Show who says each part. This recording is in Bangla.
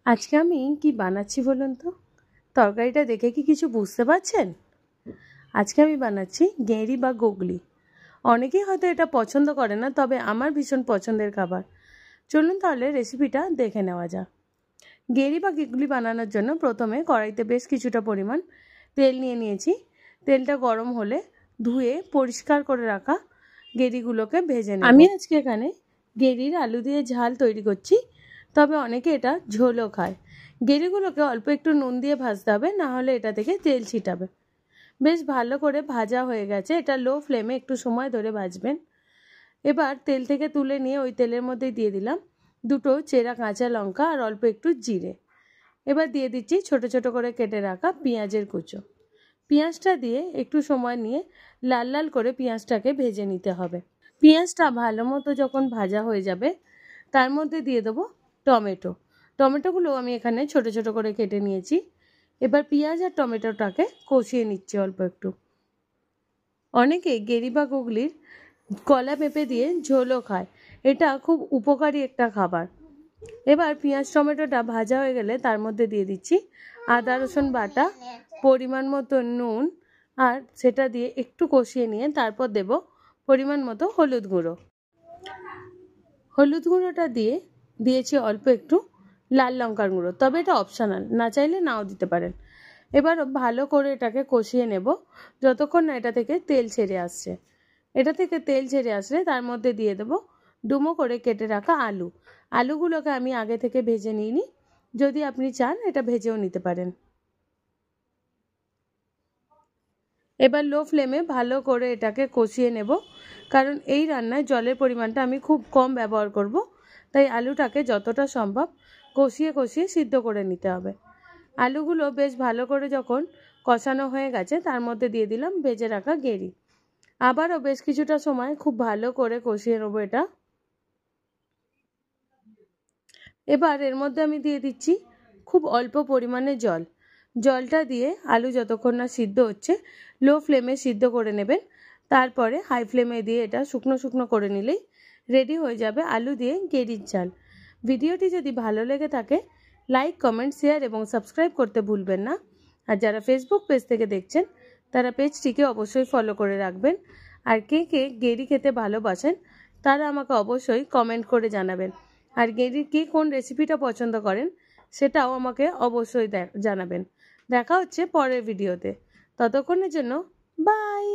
Speaker 1: আজকে আমি কি বানাচ্ছি বলুন তো? তরকারিটা দেখে কি কিছু বুঝতে পারছেন? আজকে আমি বানাচ্ছি গেঁড়ি বা গুগলি। অনেকেই হয়তো এটা পছন্দ করে না, তবে আমার ভীষণ পছন্দের খাবার। চলুন তাহলে রেসিপিটা দেখে নেওয়া যাক। গেঁড়ি বা গুগলি বানানোর জন্য প্রথমে কড়াইতে বেশ কিছুটা পরিমাণ তেল নিয়ে নিয়েছি। তেলটা গরম হলে ধুয়ে পরিষ্কার করে রাখা গেঁড়িগুলোকে ভেজে নেব। আমি আজকে এখানে গেঁড়ির আলু দিয়ে ঝাল তৈরি করছি, তবে অনেকে এটা ঝোলও খায়। গেঁড়িগুলোকে অল্প একটু নুন দিয়ে ভাজতে হবে, না হলে এটা থেকে তেল ছিটাবে। বেশ ভালো করে ভাজা হয়ে গেছে, এটা লো ফ্লেমে একটু সময় ধরে ভাজবেন। এবার তেল থেকে তুলে নিয়ে ওই তেলের মধ্যে দিয়ে দিলাম দুটো চেরা কাঁচা লঙ্কা আর অল্প একটু জিরে। এবার দিয়ে দিচ্ছি ছোট ছোট করে কেটে রাখা পেঁয়াজের কুচো। পেঁয়াজটা দিয়ে একটু সময় নিয়ে লাল লাল করে পেঁয়াজটাকে ভেজে নিতে হবে। পেঁয়াজটা ভালো মতো যখন ভাজা হয়ে যাবে, তার মধ্যে দিয়ে দেবো টমেটো। টমেটোগুলো আমি এখানে ছোট ছোট করে কেটে নিয়েছি। এবার পেঁয়াজ আর টমেটোটাকে কষিয়ে নিচ্ছি অল্প একটু। অনেকে গেঁড়ি বা গুগলির কলা পেঁপে দিয়ে ঝোলও খায়, এটা খুব উপকারী একটা খাবার। এবার পেঁয়াজ টমেটোটা ভাজা হয়ে গেলে তার মধ্যে দিয়ে দিচ্ছি আদা রসুন বাটা, পরিমাণ মতো নুন, আর সেটা দিয়ে একটু কষিয়ে নিয়ে তারপর দেব পরিমাণ মতো হলুদ গুঁড়ো। হলুদ গুঁড়োটা দিয়ে দিয়েছি অল্প একটু লাল লঙ্কার গুঁড়ো, তবে এটা অপশনাল, না চাইলে নাও দিতে পারেন। এবার ভালো করে এটাকে কষিয়ে নেব যতক্ষণ না এটা থেকে তেল ছেড়ে আসছে। এটা থেকে তেল ছেড়ে আসলে তার মধ্যে দিয়ে দেবো ডুমো করে কেটে রাখা আলু। আলুগুলোকে আমি আগে থেকে ভেজে নিইনি, যদি আপনি চান এটা ভেজেও নিতে পারেন। এবার লো ফ্লেমে ভালো করে এটাকে কষিয়ে নেব, কারণ এই রান্নায় জলের পরিমাণটা আমি খুব কম ব্যবহার করব, তাই আলুটাকে যতটা সম্ভব কষিয়ে কষিয়ে সিদ্ধ করে নিতে হবে। আলুগুলো বেশ ভালো করে যখন কষানো হয়ে গেছে, তার মধ্যে দিয়ে দিলাম ভেজে রাখা গেঁড়ি। আবারও বেশ কিছুটা সময় খুব ভালো করে কষিয়ে নেবো এটা। এবার এর মধ্যে আমি দিয়ে দিচ্ছি খুব অল্প পরিমাণে জল। জলটা দিয়ে আলু যতক্ষণ না সিদ্ধ হচ্ছে লো ফ্লেমে সিদ্ধ করে নেবেন। তারপরে হাই ফ্লেমে দিয়ে এটা শুকনো শুকনো করে নিলেই রেডি হয়ে যাবে আলু দিয়ে গেঁড়ির ঝাল। ভিডিওটি যদি ভালো লেগে থাকে লাইক, কমেন্ট, শেয়ার এবং সাবস্ক্রাইব করতে ভুলবেন না। আর যারা ফেসবুক পেজ থেকে দেখছেন তারা পেজটিকে অবশ্যই ফলো করে রাখবেন। আর কে কে গেঁড়ি খেতে ভালোবাসেন তারা আমাকে অবশ্যই কমেন্ট করে জানাবেন। আর গেঁড়ির কে কোন রেসিপিটা পছন্দ করেন সেটাও আমাকে অবশ্যই জানাবেন। দেখা হচ্ছে পরের ভিডিওতে, ততক্ষণের জন্য বাই।